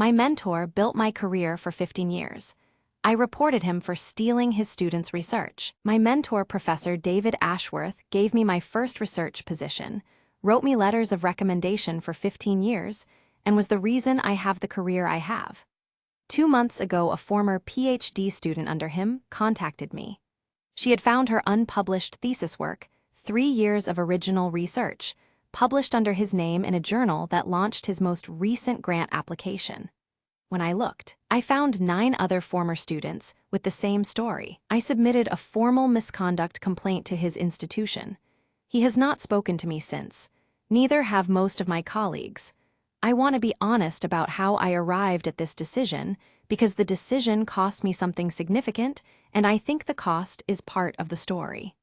My mentor built my career for 15 years. I reported him for stealing his students' research. My mentor, Professor David Ashworth, gave me my first research position, wrote me letters of recommendation for 15 years, and was the reason I have the career I have. 2 months ago, a former PhD student under him contacted me. She had found her unpublished thesis work, 3 years of original research, published under his name in a journal that launched his most recent grant application. When I looked, I found 9 other former students with the same story. I submitted a formal misconduct complaint to his institution. He has not spoken to me since. Neither have most of my colleagues. I want to be honest about how I arrived at this decision because the decision cost me something significant, and I think the cost is part of the story.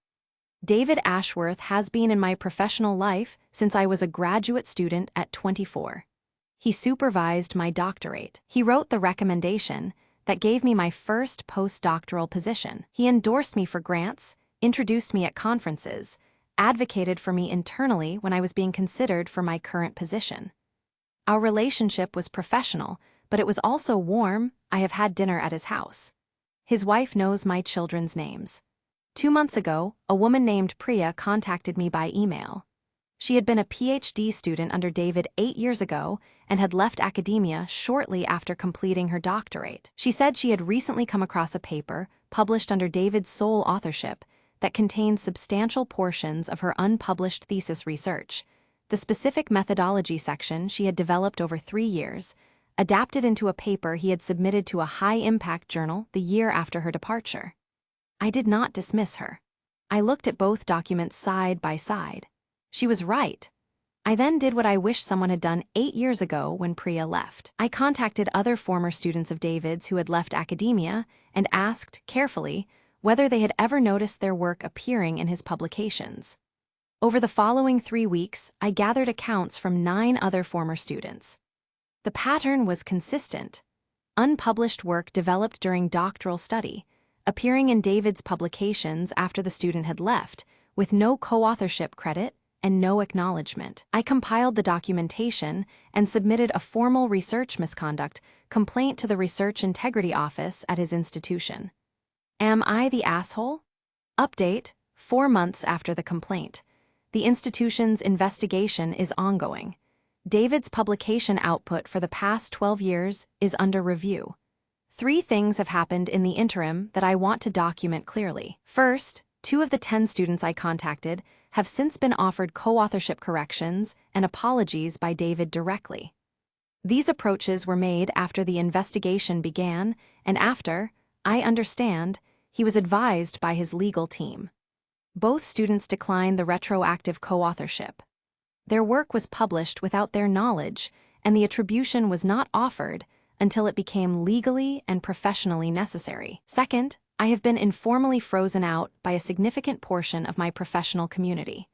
David Ashworth has been in my professional life since I was a graduate student at 24. He supervised my doctorate. He wrote the recommendation that gave me my first post-doctoral position. He endorsed me for grants, introduced me at conferences, advocated for me internally when I was being considered for my current position. Our relationship was professional, but it was also warm. I have had dinner at his house. His wife knows my children's names. 2 months ago, a woman named Priya contacted me by email. She had been a PhD student under David 8 years ago and had left academia shortly after completing her doctorate. She said she had recently come across a paper published under David's sole authorship that contained substantial portions of her unpublished thesis research. The specific methodology section she had developed over 3 years, adapted into a paper he had submitted to a high-impact journal the year after her departure. I did not dismiss her. I looked at both documents side by side. She was right. I then did what I wish someone had done 8 years ago when Priya left. I contacted other former students of David's who had left academia and asked, carefully, whether they had ever noticed their work appearing in his publications. Over the following 3 weeks, I gathered accounts from 9 other former students. The pattern was consistent. Unpublished work developed during doctoral study, appearing in David's publications after the student had left, with no co-authorship credit and no acknowledgement. I compiled the documentation and submitted a formal research misconduct complaint to the Research Integrity Office at his institution. Am I the asshole? Update: 4 months after the complaint. The institution's investigation is ongoing. David's publication output for the past 12 years is under review. 3 things have happened in the interim that I want to document clearly. First, 2 of the 10 students I contacted have since been offered co-authorship corrections and apologies by David directly. These approaches were made after the investigation began and after, I understand, he was advised by his legal team. Both students declined the retroactive co-authorship. Their work was published without their knowledge, and the attribution was not offered until it became legally and professionally necessary. Second, I have been informally frozen out by a significant portion of my professional community.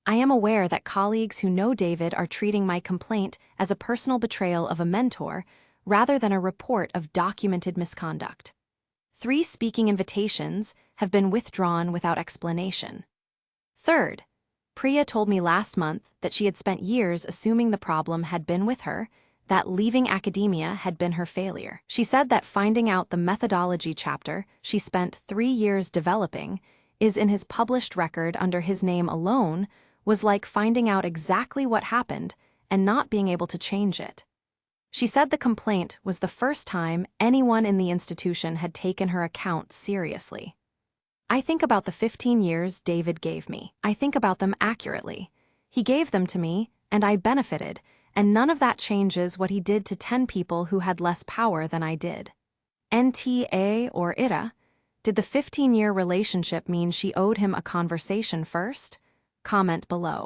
I am aware that colleagues who know David are treating my complaint as a personal betrayal of a mentor rather than a report of documented misconduct. 3 speaking invitations have been withdrawn without explanation. Third, Priya told me last month that she had spent years assuming the problem had been with her, that leaving academia had been her failure. She said that finding out the methodology chapter she spent 3 years developing is in his published record under his name alone was like finding out exactly what happened and not being able to change it. She said the complaint was the first time anyone in the institution had taken her account seriously. I think about the 15 years David gave me. I think about them accurately. He gave them to me, and I benefited, and none of that changes what he did to 10 people who had less power than I did. NTA or AITA? Did the 15-year relationship mean she owed him a conversation first? Comment below.